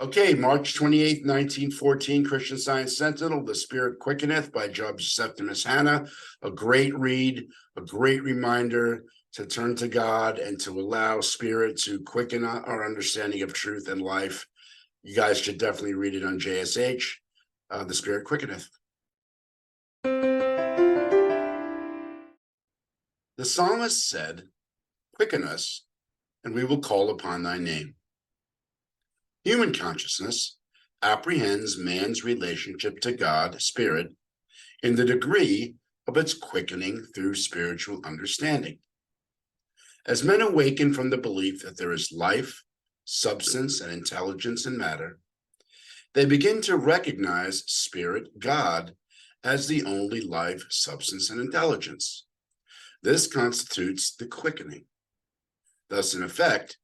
Okay, March 28th, 1914, Christian Science Sentinel, The Spirit Quickeneth by Judge Septimus. A great read, a great reminder to turn to God and to allow Spirit to quicken our understanding of truth and life. You guys should definitely read it on JSH, The Spirit Quickeneth. The psalmist said, "Quicken us, and we will call upon thy name." Human consciousness apprehends man's relationship to God, Spirit, in the degree of its quickening through spiritual understanding. As men awaken from the belief that there is life, substance, and intelligence in matter, they begin to recognize Spirit, God, as the only life, substance, and intelligence. This constitutes the quickening. Thus, in effect,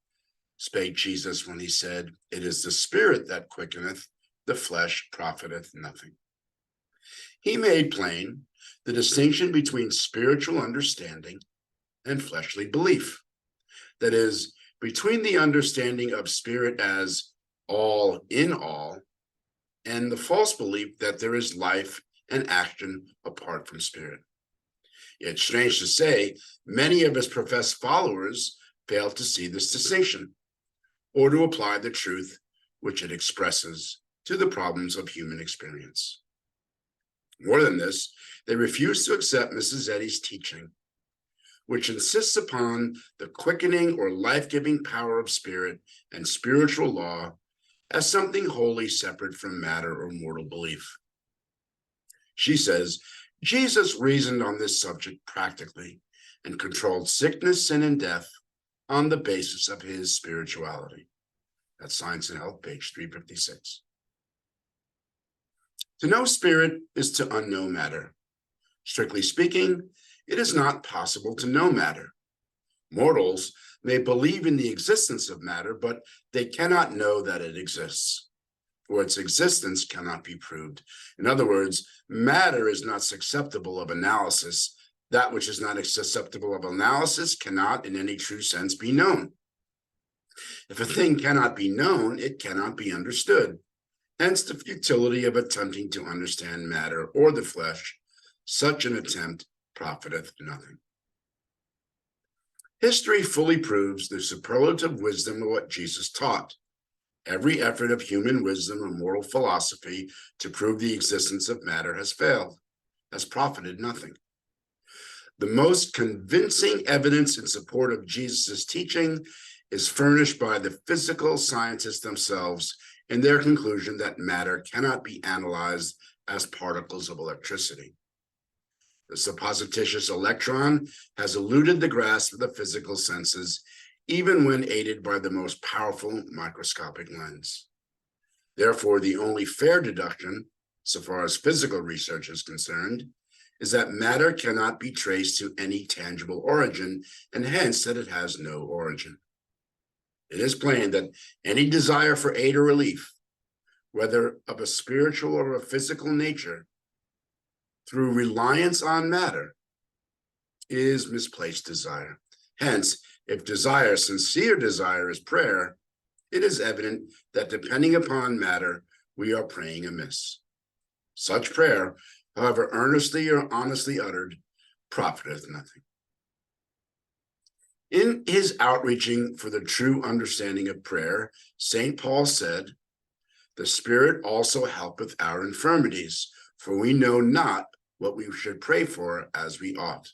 spake Jesus when he said, "It is the Spirit that quickeneth, the flesh profiteth nothing." He made plain the distinction between spiritual understanding and fleshly belief. That is, between the understanding of Spirit as all in all and the false belief that there is life and action apart from Spirit. Yet, strange to say, many of his professed followers fail to see this distinction, or to apply the truth which it expresses to the problems of human experience. More than this, they refuse to accept Mrs. Eddy's teaching, which insists upon the quickening or life-giving power of Spirit and spiritual law as something wholly separate from matter or mortal belief. She says, Jesus reasoned on this subject practically and controlled sickness, sin, and death on the basis of his spirituality. That's Science and Health, page 356. To know Spirit is to unknow matter. Strictly speaking, it is not possible to know matter. Mortals may believe in the existence of matter, but they cannot know that it exists, or its existence cannot be proved. In other words, matter is not susceptible of analysis. That which is not susceptible of analysis cannot, in any true sense, be known. If a thing cannot be known, it cannot be understood. Hence the futility of attempting to understand matter or the flesh. Such an attempt profiteth nothing. History fully proves the superlative wisdom of what Jesus taught. Every effort of human wisdom or moral philosophy to prove the existence of matter has failed, has profited nothing. The most convincing evidence in support of Jesus' teaching is furnished by the physical scientists themselves in their conclusion that matter cannot be analyzed as particles of electricity. The supposititious electron has eluded the grasp of the physical senses, even when aided by the most powerful microscopic lens. Therefore, the only fair deduction, so far as physical research is concerned, is that matter cannot be traced to any tangible origin, and hence that it has no origin. It is plain that any desire for aid or relief, whether of a spiritual or a physical nature, through reliance on matter, is misplaced desire. Hence, if desire, sincere desire, is prayer, it is evident that depending upon matter, we are praying amiss. Such prayer, however earnestly or honestly uttered, profiteth nothing. In his outreaching for the true understanding of prayer, St. Paul said, "The Spirit also helpeth our infirmities, for we know not what we should pray for as we ought.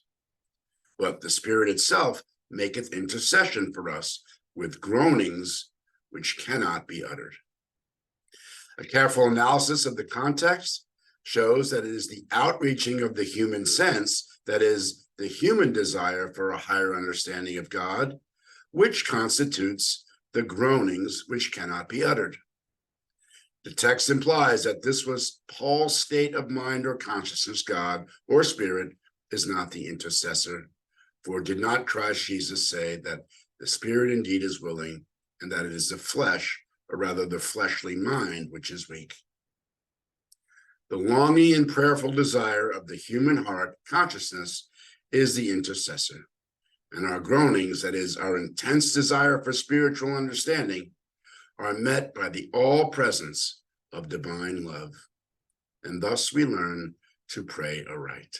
But the Spirit itself maketh intercession for us with groanings which cannot be uttered." A careful analysis of the context shows that it is the outreaching of the human sense, that is, the human desire for a higher understanding of God, which constitutes the groanings which cannot be uttered. The text implies that this was Paul's state of mind or consciousness. God or Spirit is not the intercessor, for did not Christ Jesus say that the Spirit indeed is willing, and that it is the flesh, or rather the fleshly mind, which is weak? The longing and prayerful desire of the human heart consciousness is the intercessor, and our groanings, that is, our intense desire for spiritual understanding, are met by the all presence of divine love. And thus we learn to pray aright.